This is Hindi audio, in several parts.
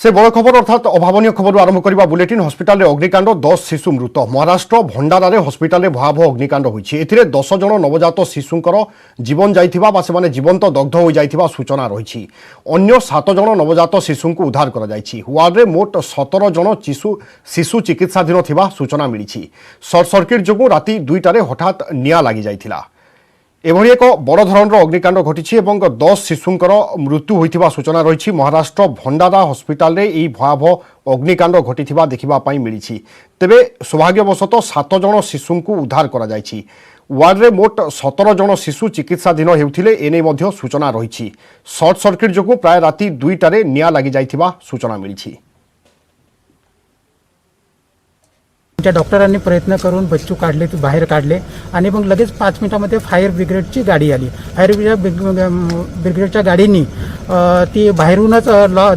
से बड़ खबर अर्थात अभावन खबर आरंभ करने बुलेटिन हस्पिटाल अग्निकांड 10 शिशु मृत महाराष्ट्र भंडारा हस्पिटाल भयावह अग्निकांड होती 10 जन नवजात शिशुंकर जीवन जाइथिबा से जीवंत दग्ध हो जाइथिबा सूचना रही अन्य 7 जन नवजात शिशु को उद्धार कर वार्ड में मोट 17 जन शिशु चिकित्साधीन थिबा सूचना मिली सर्ट सर्किट जो राति 2टार हठात निया लगी जाइथिला एभली एक बड़ धरणर अग्निकांड घटी 10 शिशुंकर मृत्यु होइथिबा सूचना रही महाराष्ट्र भंडारा हस्पिटाल रे भयावह अग्निकांड घटी देखा मिली तेबे सौभाग्यवशत 7 जन शिशु को उद्धार करा जायछि वार्ड में मोट 17 जन शिशु चिकित्साधीन हेउथिले एने मध्य सूचना रही सर्ट सर्किट जो प्राय राति 2टार निया लगी जाइथिबा सूचना मिली डॉक्टरांनी प्रयत्न करून बच्चू काढले बाहेर काढले आणि मग लगेच 5 मिनिटांमध्ये फायर ब्रिगेडची गाडी आली फायर ब्रिगेडच्या गाडीनी ती बाहेरूनच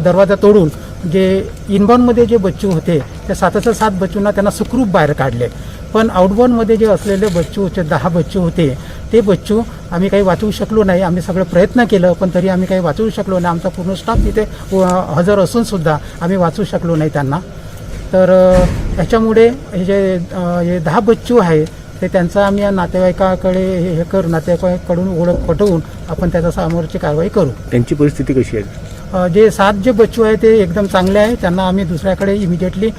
दरवाजा तोडून जे इनबाउंडमध्ये जे बच्चू होते त्या 7 बच्चूंना त्यांना सुखरूप बाहेर काढले पण आउटबाउंडमध्ये जे असलेले बच्चू 10 बच्चू होते ते बच्चू आम्ही काही वाचवू शकलो नाही आम्ही सगळे प्रयत्न केलं पण तरी आम्ही काही वाचवू शकलो नाही आमचा पूर्ण स्टाफ तिथे हजर असून सुद्धा आम्ही वाचवू शकलो नाही त्यांना तर ह्याच्यामुळे हे जे 10 बच्चू आहे ते त्यांचा आम्ही नातेवाईकाकडे हे करू नातेवाईकाकडून ओळख पटवून आपण त्याचा समोरची कारवाई करू। त्यांची परिस्थिती कशी आहे? जे 7 जे बच्चू आहे ते एकदम चांगले आहे त्यांना आम्ही दुसऱ्याकडे इमिडिएटली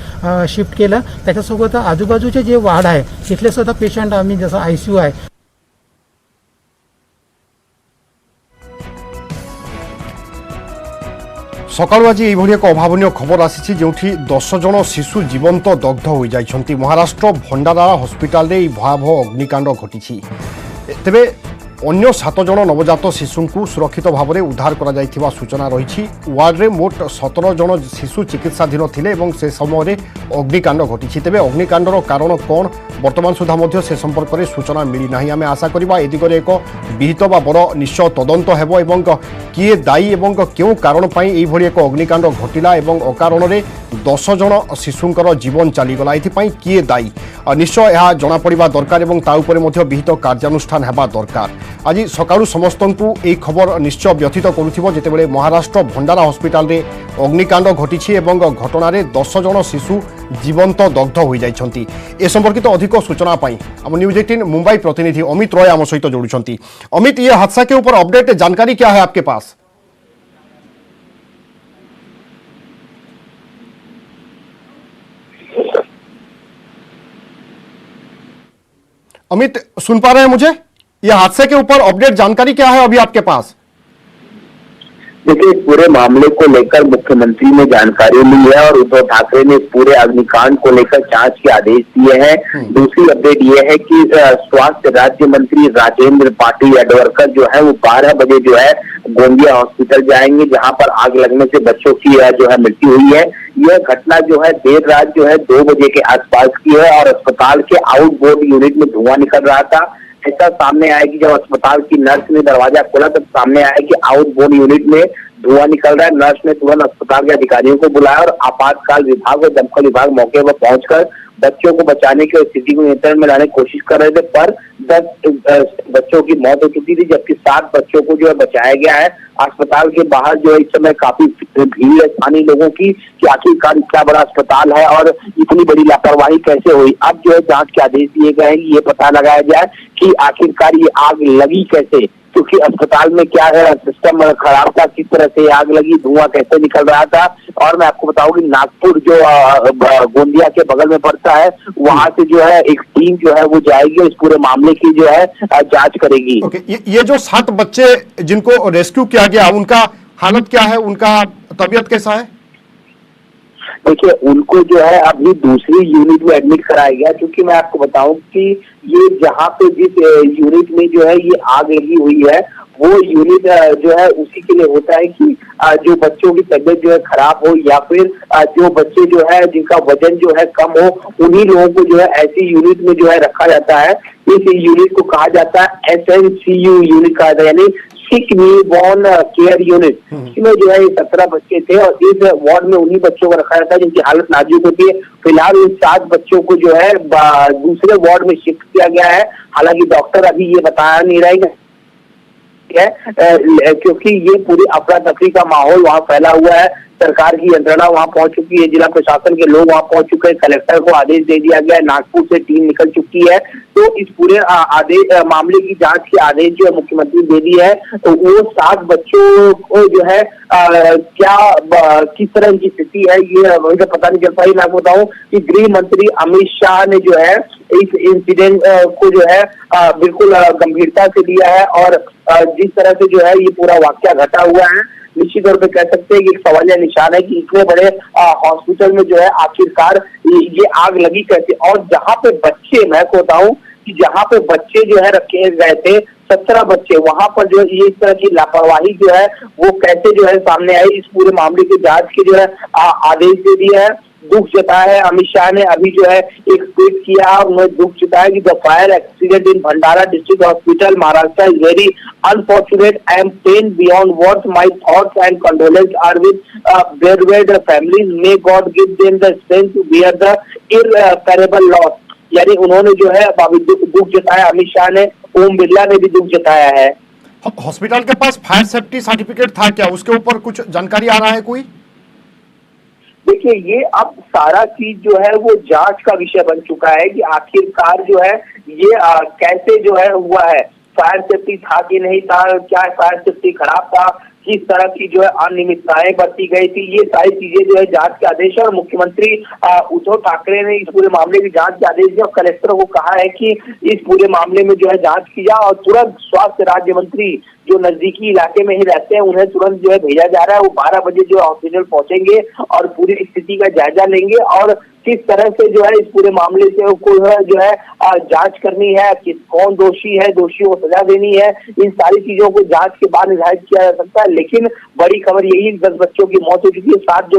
शिफ्ट केलं त्याच्यासोबत आजूबाजूचे जे वार्ड आहे तिथले सुद्धा पेशंट आम्ही जसं ICU आहे सकाळु आज यही एक अभावन खबर आसी जो 10 जन शिशु जीवंत दग्ध हो जाइछन्ति महाराष्ट्र भंडारा हस्पिटाल रे भयावह अग्निकांड घटी तेबे अन्य 7 जन नवजात शिशु को सुरक्षित भाव में उद्धार करा जाइथिबा सूचना रही वार्ड में मोट 17 जन शिशु चिकित्साधीन थिले एवं से समय अग्निकांड घटी तेबे अग्निकांडर कारण कौन वर्तमान सुधा मध्य से संपर्क में सूचना मिली ना आम आशा करवा ए दिगरे एक विहित बा बड़ निश्चय तदंत हेबो एवं किए दायी एवं क्यों कारण पाई एभली एक अग्निकांड घटिला एवं अकारण में 10 जन शिशुंकर जीवन चलीगला एथिपाई किए दायी निश्चय यह जनापड़ा दरकार एवं ता उपरे मध्य विहित कार्यानुष्ठान हेबा दरकार। आज सकाळु समस्त को यह खबर निश्चय व्यथित करुथिबो जेतेबेले महाराष्ट्र भंडारा हस्पिटाल रे अग्निकांड घटी एवं घटना 10 जन शिशु जीवंत दग्ध हो जाइछन्ति ए संपर्कित अधिक सूचना पाई हम न्यूज 18 मुंबई प्रतिनिधि अमित रॉय आम सहित जोड़ुछन्ति। अमित, ये हादसा के ऊपर अपडेट जानकारी क्या है आपके पास? अमित सुन पा रहे हैं मुझे? यह हादसे के ऊपर अपडेट जानकारी क्या है अभी आपके पास? देखिए, पूरे मामले को लेकर मुख्यमंत्री ने जानकारी ली है और उद्धव ठाकरे ने पूरे अग्निकांड को लेकर जांच के आदेश दिए हैं। दूसरी अपडेट ये है कि स्वास्थ्य राज्य मंत्री राजेंद्र पाटिल अडवरकर जो है वो 12 बजे जो है गोंदिया हॉस्पिटल जाएंगे जहां पर आग लगने से बच्चों की जो है मृत्यु हुई है। यह घटना जो है देर रात जो है 2 बजे के आसपास की है और अस्पताल के आउटबोर्ड यूनिट में धुआं निकल रहा था। ऐसा सामने आया कि जब अस्पताल की नर्स ने दरवाजा खोला तब सामने आया कि आउटबोर्ड यूनिट में धुआं निकल रहा है। नर्स ने तुरंत अस्पताल के अधिकारियों को बुलाया और आपातकाल विभाग और दमकल विभाग मौके पर पहुंचकर बच्चों को बचाने की स्थिति को नियंत्रण में लाने की कोशिश कर रहे थे पर 10 बच्चों की मौत हो चुकी थी जबकि 7 बच्चों को जो है बचाया गया है। अस्पताल के बाहर जो है इस समय काफी भीड़ है स्थानीय लोगों की कि आखिरकार इतना बड़ा अस्पताल है और इतनी बड़ी लापरवाही कैसे हुई। अब जो है जांच के आदेश दिए गए हैं कि ये पता लगाया जाए कि आखिरकार ये आग लगी कैसे, क्योंकि अस्पताल में क्या है सिस्टम खराब था, किस तरह से आग लगी, धुआं कैसे निकल रहा था। और मैं आपको बताऊं कि नागपुर जो गोंदिया के बगल में पड़ता है वहां से जो है एक टीम जो है वो जाएगी इस पूरे मामले की जो है जांच करेगी। ये जो 7 बच्चे जिनको रेस्क्यू किया गया उनका हालत क्या है, उनका तबीयत कैसा है? देखिए, उनको जो है अभी दूसरी यूनिट में एडमिट कराया गया क्योंकि मैं आपको बताऊं कि ये जहां पे जिस यूनिट में जो है ये आग लगी हुई है वो यूनिट जो है उसी के लिए होता है कि जो बच्चों की तबीयत जो है खराब हो या फिर जो बच्चे जो है जिनका वजन जो है कम हो उन्हीं लोगों को जो है ऐसी यूनिट में जो है रखा जाता है। इस यूनिट को कहा जाता है SNCU यूनिट कहा जाता है, यानी सिक न्यू बॉर्न केयर यूनिट। इसमें जो है 17 बच्चे थे और इस वार्ड में उन्हीं बच्चों को रखा जाता है जिनकी हालत नाजुक होती है। फिलहाल इन 7 बच्चों को जो है दूसरे वार्ड में शिफ्ट किया गया है। हालांकि डॉक्टर अभी ये बताया नहीं रहेगा है क्योंकि ये पूरी अफरा तफरी का माहौल वहाँ फैला हुआ है। सरकार की यंत्रणा वहां पहुंच चुकी है, जिला प्रशासन के लोग वहां पहुंच चुके हैं, कलेक्टर को आदेश दे दिया गया है, नागपुर से टीम निकल चुकी है। तो इस पूरे आदेश मामले की जांच के आदेश जो है मुख्यमंत्री दे दिए है। तो वो 7 बच्चों को जो है किस तरह की स्थिति है ये अभी तो पता नहीं चल पाई। मैं आपको बताऊं कि गृह मंत्री अमित शाह ने जो है इस इंसिडेंट को जो है बिल्कुल गंभीरता से लिया है और जिस तरह से जो है ये पूरा वाकया घटा हुआ है, निश्चित तौर पे कह सकते हैं कि एक सवालिया निशान है कि इतने बड़े हॉस्पिटल में जो है आखिरकार ये आग लगी कैसे। और जहां पे बच्चे, मैं को बताऊं कि जहां पे बच्चे जो है रखे गए थे 17 बच्चे, वहां पर जो ये इस तरह की लापरवाही जो है वो कैसे जो है सामने आई, इस पूरे मामले की जांच के जो है आदेश दे दिया है। दुख जताया है अमित शाह ने, अभी जो है एक ट्वीट किया और उन्होंने दुख जताया कि the fire accident in Bhandara district hospital Maharashtra is very unfortunate. I am pained beyond words, my thoughts and condolences are with bereaved families, may God give them the strength to bear the irreparable loss. यानी उन्होंने जो है दुख जताया अमित शाह ने, ओम बिरला ने भी दुख जताया है। हॉस्पिटल के पास फायर सेफ्टी सर्टिफिकेट था क्या, उसके ऊपर कुछ जानकारी आ रहा है कोई? देखिए ये अब सारा चीज जो है वो जांच का विषय बन चुका है कि आखिरकार जो है ये कैसे जो है हुआ है, फायर सेफ्टी था कि नहीं था, क्या फायर सेफ्टी खराब था, किस तरह की जो है अनियमितताएं बरती गई थी, ये सारी चीजें जो है जांच के आदेश है। और मुख्यमंत्री उद्धव ठाकरे ने इस पूरे मामले की जांच के आदेश दिया और कलेक्टर को कहा है कि इस पूरे मामले में जो है जांच की जाए और तुरंत स्वास्थ्य राज्य मंत्री जो नजदीकी इलाके में ही रहते हैं उन्हें तुरंत जो है भेजा जा रहा है। वो 12 बजे जो हॉस्पिटल पहुंचेंगे और पूरी स्थिति का जायजा लेंगे और किस तरह से जो है इस पूरे मामले से को जो है जांच करनी है, कौन दोषी है, दोषियों को सजा देनी है, इन सारी चीजों को जांच के बाद निर्धारित किया जा सकता है। लेकिन बड़ी खबर यही, 10 बच्चों की मौत हो चुकी है, 7 जो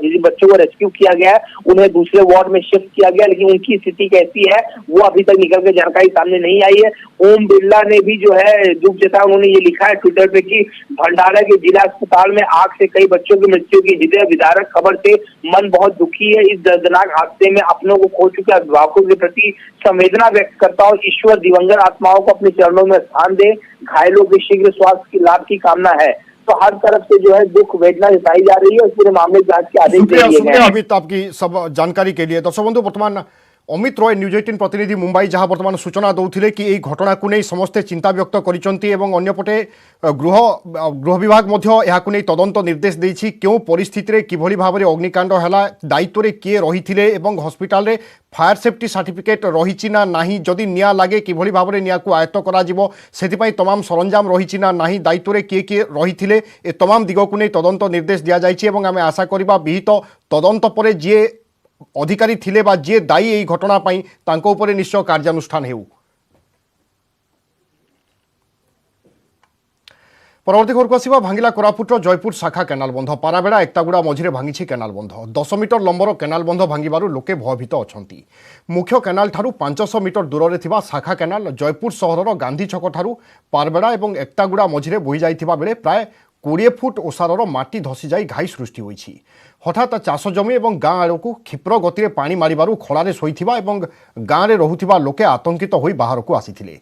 जिन बच्चों को रेस्क्यू किया गया है उन्हें दूसरे वार्ड में शिफ्ट किया गया, लेकिन उनकी स्थिति कैसी है वो अभी तक निकल के जानकारी सामने नहीं आई है। ओम बिरला ने भी जो है दुख जताया, उन्होंने ये लिखा है ट्विटर पे कि भंडारा के जिला अस्पताल में आग से कई बच्चों की मृत्यु की हृदय विदारक खबर से मन बहुत दुखी है। इस दर्दनाक हादसे में अपनों को खो चुके अभिभावकों के प्रति संवेदना व्यक्त करता हूँ। ईश्वर दिवंगत आत्माओं को अपने चरणों में स्थान दे, घायलों के शीघ्र स्वास्थ्य की लाभ की कामना है। तो हर तरफ से जो है दुख वेदना जताई जा रही है, इस पूरे मामले की जांच के आदेश दे दिए गए हैं। अमित, आपकी सब जानकारी के लिए दर्शक बंधु, वर्तमान अमित रॉय न्यूज 18 प्रतिनिधि मुंबई जहां वर्तमान सूचना दौथिले कि यही घटना को नहीं समस्ते चिंता व्यक्त करिसंती एवं अन्यपटे गृह विभाग मध्य याकु नहीं तदंत निर्देश देछि। क्यों परिस्थिति रे किभली भाबरे अग्निकांड हला, दायित्व रे किए रहिथिले एवं हॉस्पिटल रे फायर सेफ्टी सर्टिफिकेट रहिछि ना नाही, जदि निया लागे किभली भाबरे निया को आयत्त करा जिवो, सेथिपई तमाम सरंजाम रहिछि ना नाही, दायित्व रे किए किए रहिथिले, ए तमाम दिग को नहीं तदंत निर्देश दिया जाइछि एवं आमे आशा करिबा विहित तदंत परे जे अधिकारी थिले बा जे दायी एई घटना पाई तांको उपरे निश्चय कार्यानुष्ठान हेउ। परवर्ती खबर को आसिबा, भांगिला कोरापुटर जयपुर शाखा केनाल बंध, पाराबेड़ा एकतागुड़ा मझिरे भांगी केनाल बंध। 10 मीटर लंबर केनाल बंध भांगिबारु लोके भयभीत अछंती। मुख्य केनाल ठारू 500 मीटर दूर रे थिबा शाखा केनाल जयपुर सहरर गांधी छक ठारू पारबेड़ा एवं एकतागुड़ा मझिरे बोही जाइथिबा बेले प्राय 20 फुट ओसारर माटी धसी जाई घाई सृष्टि होइछि। हठात चाष जमी और गाँ आड़ को क्षिप्र गति में पानी मारिबारु खलारे शोइथिबा एवं गाँव में रहुथिबा लोके आतंकित होई बाहर को आसिथिले।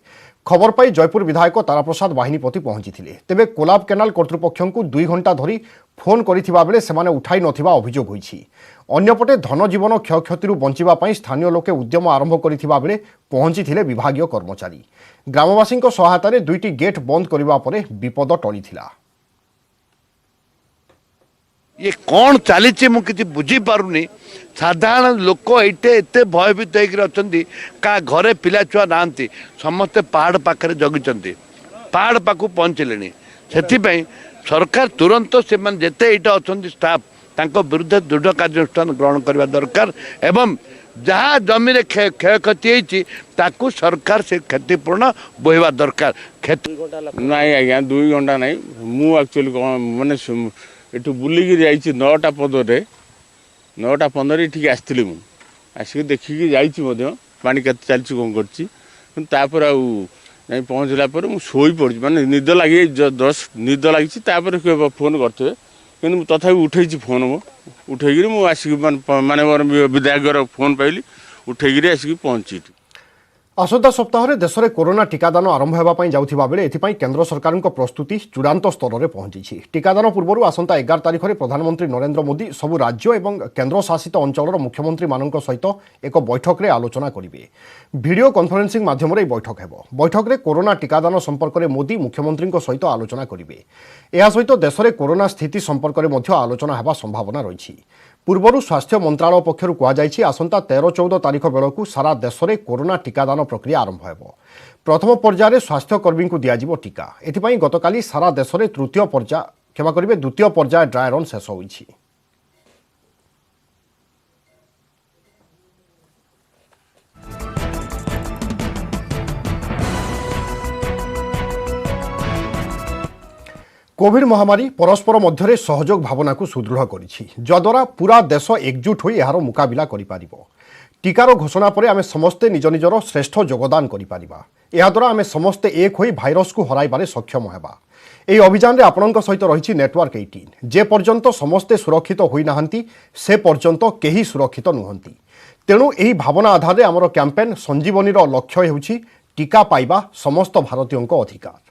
खबर पाई जयपुर विधायक ताराप्रसाद बाहिनीपति पहुंचीथिले। तेबे कोलाब केनाल कर्तृपक्ष को 2 घंटा धरी फोन करिथिबा बेले सेमाने उठाई नथिबा अभियोग होइछि। अन्यपटे धन जीवन क्षयक्षति बंचिबा पई स्थानीय लोके उद्यम आरंभ करिथिबा बेले पहुंचीथिले विभागीय कर्मचारी। ग्रामवासी सहायता 2टी गेट बंद करिबा परे विपद टळिथिला। ये कौन चली मुझे बुझी पारुनी। साधारण लोक ये एत भयभीत होती क्या घरे पिला छुआ ना समस्ते पहाड़ पाखे जगिंट पहाड़ पाक पहुँचले से सरकार तुरंत से जिते यहाँ अच्छा स्टाफ विरुद्ध दृढ़ कार्यानुष्ठान ग्रहण करने दरकार एवं जहाँ जमी क्षय क्षति होती सरकार से क्षतिपूर्ण बोहवा दरकार। नहीं आज्ञा 2 घंटा नहीं मु एक्चुअली माने एठू बुलिकी जाइए 9टा 15 9टा 15 ठीक आसती आसिक देखिकी जाइए पानी के चलती कौन कर नहीं पहुँचला मुझे शोई पड़ी माने निद लगी जस्ट निद लगी फोन करते कि तथा उठे फोन मो उठे आसिक माने मोर विधायक फोन पाइली उठे आसिक पहुँची। आसंता सप्ताह देश में कोरोना टीकादान आरंभ होगा जाउथिबा बेले एथिपाई केंद्र सरकार प्रस्तुति चूड़ांत स्तर में पहुंची। टीकादान पूर्व आसंता 11 तारिख में प्रधानमंत्री नरेंद्र मोदी सबु राज्य और केंद्र शासित अंचल मुख्यमंत्री मानक सहित एक बैठक में आलोचना करेंगे। वीडियो कॉन्फ्रेंसिंग माध्यम बैठक हो। बैठक में कोरोना टीकादान संपर्क में मोदी मुख्यमंत्री सहित आलोचना करेंगे। यह सहित देश में कोरोना स्थिति संपर्क में आलोचना होगा संभावना रही। पूर्व स्वास्थ्य मंत्रालय पक्षर कहुई आसंता 13-14 तारिख बेलू सारा देश में कोरोना टीकादान प्रक्रिया आरंभ हो। प्रथम पर्यायर स्वास्थ्यकर्मी को दिज्व टीका। एथिपाई गतकाली सारा देश में द्वितीय पर्याय ड्राई रन शेष होईछि। कोविड महामारी परस्पर मध्य सहयोग भावना को सुदृढ़ करिछि, जद्वारा पूरा देश एकजुट होई एहार मुकाबिला करि पारिबो। टीकार घोषणा पर आमे समस्ते निज निजर श्रेष्ठ योगदान करि पारिबा। एहा द्वारा आमे समस्ते एक होई भाइरस को हराइबारे सक्षम हेबा। एही अभियान रे आपणक सहित रहिछि नेटवर्क 18। जे पर्यंत समस्ते सुरक्षित होई नाहंती से पर्यंत केही सुरक्षित नुहंती। तेणु एही भावना आधार रे हमर कैंपेन संजीवनीर लक्ष्य हेउछि टीका पाइबा समस्त भारतीयक अधिकार।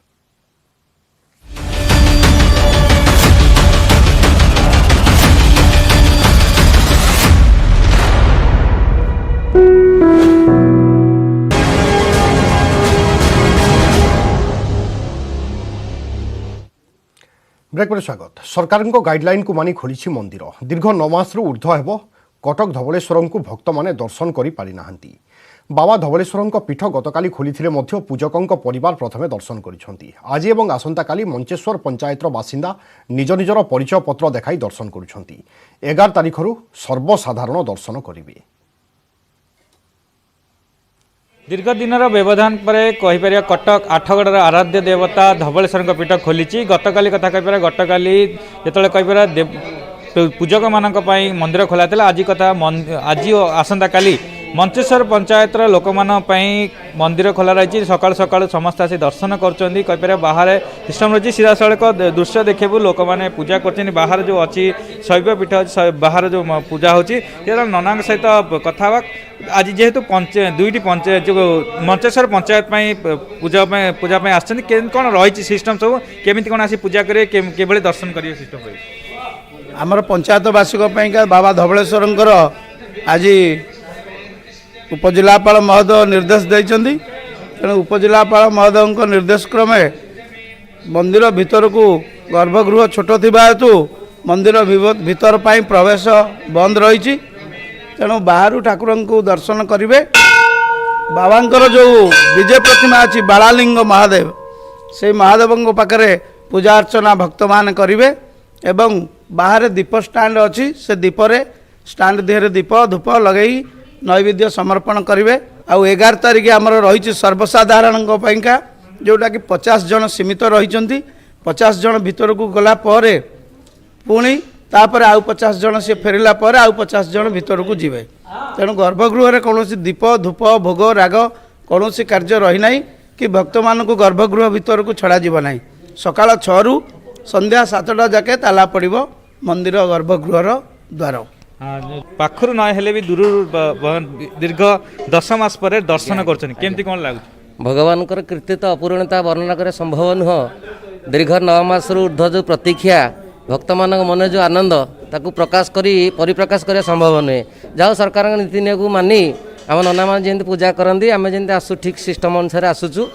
ब्रेक पर स्वागत। सरकार गाइडलाइन को मानि खोली मंदिर। दीर्घ 9 मास ऊर्ध्व हेब कटक धवलेश्वर को भक्त माने दर्शन करि पारि नाहंती। बाबा धवलेश्वर पीठ गतकाली खोली मध्य पूजकों परिवार प्रथमे दर्शन करिसेंती। आज एवं आसंता काली मंचेश्वर पंचायतर बासिंदा निज निजर परिचय पत्र देखाई दर्शन करुछंती। 11 तारिखरु सर्वसाधारण दर्शन करिवे। दीर्घ दिन व्यवधान पर कहीपर कटक आठगड़र आराध्य देवता धवलेश्वर पीठ खोली। गतकाली कथा कहीपर गतकाली जो कहीपर पूजक मान मंदिर खोला था। आज कथा आज आसंता काली मंचेश्वर पंचायतर लोक मंदिर खोला रही। सकाल सकाल समस्त आसी दर्शन कर बाहर सिस्टम रही। सीधा सड़क दृश्य देखू लोक मैंने पूजा कर। बाहर जो अच्छी शैव पीठ अच्छी बाहर जो पूजा होची नना सहित कथा आज जेहेतु दुईटी पंचायत जो मंचेश्वर पंचायत पूजा आसछन कौन रही सिस्टम सब केमी कौन आसी पूजा करेंगे के दर्शन करेंगे सिस्टम आमर पंचायतवासी बाबा धवलेश्वर आज उपजिलापाल महोदय निर्देश देइछन्ती। तेणु उपजिलापाल महोदय निर्देश क्रमे मंदिर भीतर को गर्भगृह छोट थिबा हेतु मंदिर भीतर पाई प्रवेश बंद रही। तेणु बाहर ठाकुर को दर्शन करेंगे। बाबांकर जो विजय प्रतिमा अच्छी बालालिंग महादेव से महादेव पाखे पूजा अर्चना भक्त मान करेंगे। एवं बाहर दीप स्टैंड अच्छी से दीपरे स्टैंड देहरे दीप धूप लगे नैवेद्य समर्पण करेंगे। आउ 11 तारिख आमर रही सर्वसाधारण जोटा कि 50 जन सीमित रही। 50 जन भीतर को गला पुणी तापर आउ 50 जन सी फेरला पर आउ 50 जन भीतर को जीवे। तेणु गर्भगृह कौन दीप धूप भोग राग कौन कार्य रही ना कि भक्त मान को गर्भगृह भीतर को छड़ा जीव ना। सकाल 6 रु संध्या 7टा जाके ताला पड़ो मंदिर गर्भगृहर द्वार। पाखर नहेले भी दूर दीर्घ 10 मास पर दर्शन करमती कौन लगुच भगवान कृतित्व अपूर्णता वर्णना करे संभव नुह। दीर्घ 9 मास ऊर्ध्व जो प्रतीक्षा भक्त मान मन जो आनंद ताकू प्रकाश करी परिप्रकाश करिया संभव नुहे। जाओ सरकार नीति नियम को मानी आम नना मान जमी पूजा करती आम जमी आसू ठीक सिस्टम अनुसार आसुचु।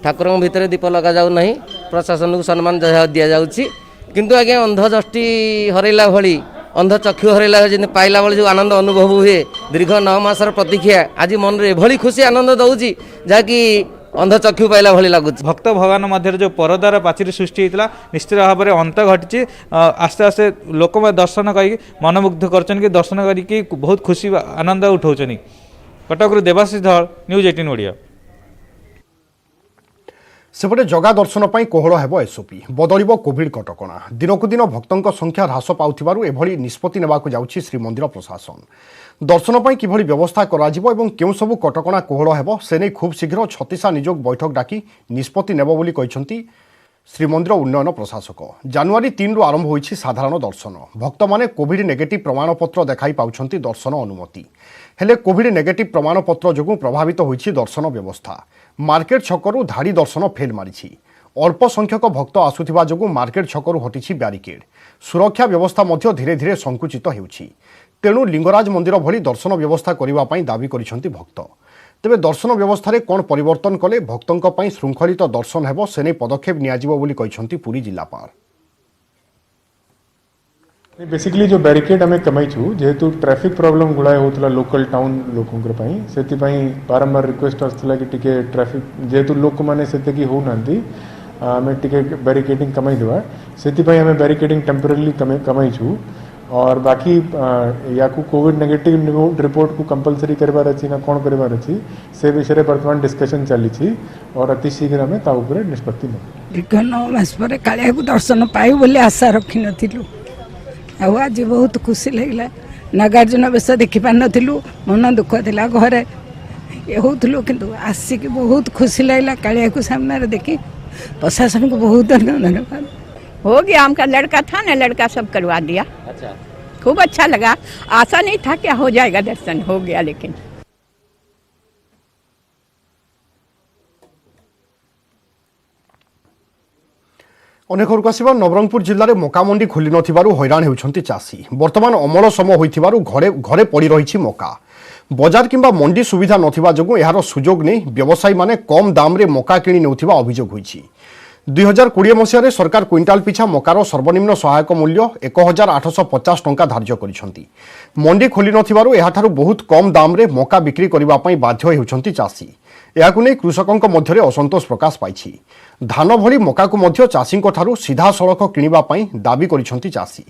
ठाकुर भितर दीप लगा जाऊ नहीं। प्रशासन को सम्मान दि जाऊँगी किंतु आज्ञा अंध दृष्टि हरैला भली अंध चक्षु हरैला जमी पाइला बेले जो आनंद अनुभव हुए दीर्घ 9 मासर प्रतीक्षा आज मन में एभली खुशी आनंद दौची जहाँकि अंध चक्षु पाइला भली लगुच। भक्त भगवान मध्य जो परदार पाचेरी सृष्टि होता निश्चित भाव में अंत घटी। आस्ते आस्ते लोक दर्शन कर मनमुग्ध कर दर्शन करके बहुत खुशी आनंद उठाऊँ। कटक देवाशीष धल न्यूज 18 ओडिया। सेपटे जगा दर्शन पर कोहल हेब एसओपी बदलिब कोविड कटकणा। दिनकु दिन भक्तों संख्या ह्रास पाउथिबारु एभली निष्पत्ति नेबाकु जाउछि श्रीमंदिर प्रशासन। दर्शन पर किभली व्यवस्था कराजिबो एवं केउ सबु कटकणा कोहल हेब से नै खूब शीघ्र छत्तीसा निजोग बैठक डाकी निष्पत्ति नेब बोली कहिसंती श्रीमंदिर उन्नयन प्रशासक जानुआरी 3 रु आरंभ होईछि साधारण दर्शन भक्त माने कोविड नेगेटिव प्रमाणपत्र देखाई पाउछंती दर्शन अनुमति हेले कोविड नेगेटिव प्रमाणपत्र जोगु प्रभावित होईछि दर्शन व्यवस्था मार्केट छकरू धाड़ी दर्शन फेल मारिछि अल्प संख्यक भक्त आसुथिबा जोगु मार्केट छकरू हटिछि ब्यारिकेड सुरक्षा व्यवस्था मध्य धीरे धीरे संकुचित हेउछि तेणु लिंगराज मंदिर भली दर्शन व्यवस्था करिबा पई दाबी करिसंती भक्त तेबे दर्शन व्यवस्था कौन परिवर्तन कले भक्तों पर श्रृंखलित दर्शन हेबो सेने पदक्षेप नियाजिबो बोली कहिसंती पुरी जिल्लापाल। बेसिकली जो बैरिकेड आम कमाईचु जेहेतु ट्रैफिक प्रॉब्लम गुड़ाए होता लोकल टाउन लोकों से बारंबार रिक्वेस्ट आसला कि टिके ट्रैफिक जेहेतु लोक मैंने से होना आम टिके बैरिकेडिंग कमाई देवा से आम बैरिकेडिंग टेम्पररी कमाईचु और बाकी या कोविड नेगेटिव रिपोर्ट को कंपलसरी करबार अछि ना कौन करबार अछि से विषय रे वर्तमान डिस्कशन चली और अति शीघ्र आम ता ऊपर निष्पत्ति नेबु। दीर्घ 9 मास पर कालिया को दर्शन पाई बोली आशा रखी नथिलु आज बहुत खुशी लगला नागार्जुन बेस देखि पार नथिलु मन दुख थिला घरे ये होथलु किंतु आसिक बहुत खुशी लगला कालिया को सामने रे देखि प्रशासन को बहुत धन्यवाद। हो गया, हमका लड़का था ना, लड़का सब करवा दिया। अच्छा, खूब अच्छा लगा। आशा नहीं था क्या हो जाएगा, दर्शन हो गया। लेकिन अनेक आसवा नवरंगपुर जिले में मका मंडी खोली नथिबारु हैरान हेउछंती चाषी वर्तमान अमल समय होइथिबारु घरे घरे पड़ी रही मका बजार किंबा मंडी सुविधा नथिबा जोगु एहार सुजोग नै व्यवसायी माने कम दाम रे मका किणी नेउथिबा अभियोग होइछि। 2020 मसीह सरकार क्विंटाल पिछा मकार सर्वनिम्न सहायक मूल्य 1850 टंका धार्य करिसंती। मंडी खोली नथिबारु एहाठारु बहुत कम दाम रे मका बिक्री करिबा पई बाध्य हेउछंती चाषी। एहाकु नै कृषकक मध्यरे असंतोष प्रकाश पाइछि। धान भली मका को मध्य चाषीक ठारु सीधा सड़क किनिबा पई दाबी करिसंती चाषी।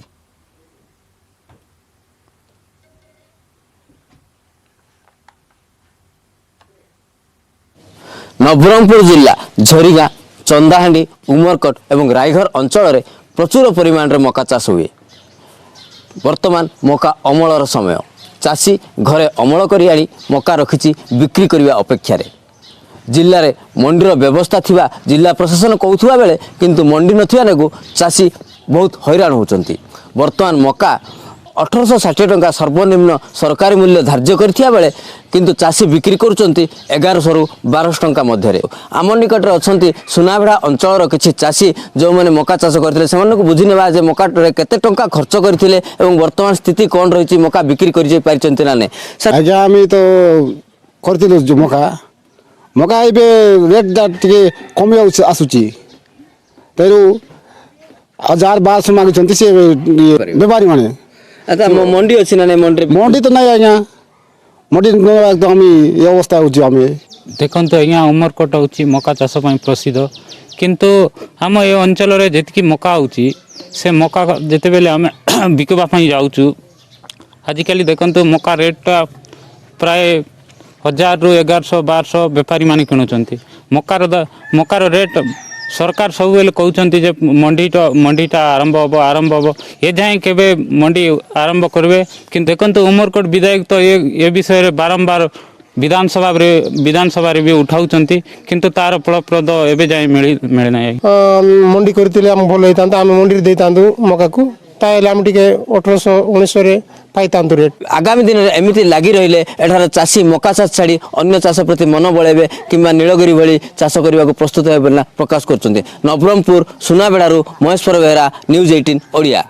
नवरंगपुर जिला झरीगा चंदाहांडी उमरकट एवं रायघर अंचल में प्रचुर परिमाण में मका चाष हुए। वर्तमान मका अमलर समय चाषी घरे अमल करी आनी मका रखी बिक्री करने अपेक्षा जिले में मंडीर व्यवस्था थिबा जिला प्रशासन कहूथुवा बेले किंतु मंडी नथिबा नेगु चाषी बहुत हैरान होचंती। वर्तमान मका 1860 टंका सर्वनिम्न सरकारी मूल्य धार्य करथिया बेले किंतु चाषी बिक्री करुचंती 1100 रु 1200 टंका मध्य। आम निकट में अच्छा सुनाबेड़ा अंचल किसी चाषी जो मैंने मका चाष करते से बुझी नेबा जे मका केते टंका खर्च करथिले एवं वर्तमान स्थिति कौन रही मका बिक्री कर पारिचंती ना नै। आज्ञा आम तो करथिलु जो मका एबे रेट टिके कमी आसुची तेरु 1000-1200 मागुचंती से व्यापारी माने। अच्छा, मंडी अच्छी ना मंडी तो नहीं आज्ञा मंडी एकदम ये अवस्था होमें देखो आज्ञा उमरकट हूँ मका चाष प्रसिद्ध किंतु आम ये अंचल जी मका होची से मका जिते बेले आम बिकवाई जाऊँ आजिकल देखो मका रेटा प्राय 1000 रु 1100-1200 बेपारी माने किणुचंती। मकार रेट सरकार सब बेले कहते मंडीटा आरंभ हम ये जाए केबे मंडी आरंभ करेंगे कि देखो उमरकोट विधायक तो ये विषय में बारंबार विधानसभा भी उठाउचंती किंतु तार फलप्रद एबे जाए मिले ना। मंडी करथिले हम भल होइतांता हम मंडी देतांदु मका को ताइले हम टिके 1800-1900 रे पाइतांदु रेट। आगामी दिन में एमती लगी रहिले एठार चाषी मका चाष छाड़ी अन्य चाष प्रति मन बळेबे किंबा नीलगिरी भली चाष करने को प्रस्तुत हेबे ना प्रकाश करछन्ते। नवरंगपुर सुनाबेड़ारू महेश्वर बेहरा, न्यूज 18 ओडिया।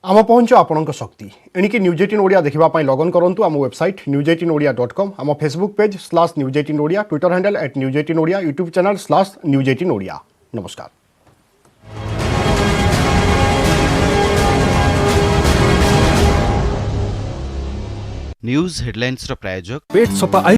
आम पहुँच आपणक शक्ति एणिकी न्यूज 18 ओडिया देखा लगन करूँ आम वेबसाइट news18odia.com, आम Facebook page /news18 Odia, Twitter handle @news18 Odia, YouTube channel /news18 Odia. नमस्कार। न्यूज हेडलाइंस प्रायोजक पेट सफा